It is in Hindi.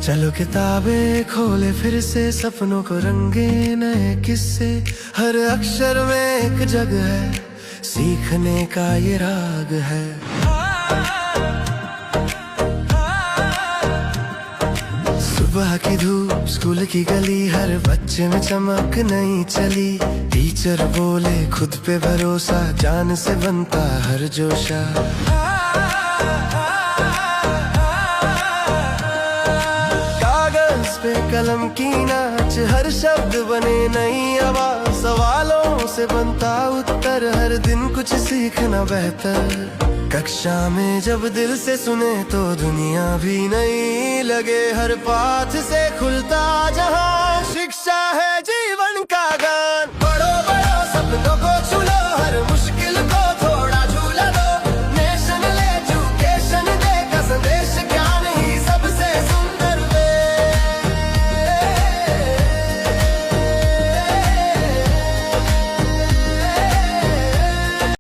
चलो किताबें खोले फिर से, सपनों को रंगे नए किस्से। हर अक्षर में एक जग है, सीखने का ये राग है। सुबह की धूप, स्कूल की गली, हर बच्चे में चमक नहीं चली। टीचर बोले खुद पे भरोसा, जान से बनता हर जोशा। कागज पे कलम की नाच, हर शब्द बने नई आवाज। सवालों से बनता उत्तर, हर दिन कुछ सीखना बेहतर। कक्षा में जब दिल से सुने तो दुनिया भी नहीं लगे। हर पाठ से खुलता जहां, शिक्षा है जीवन का गान।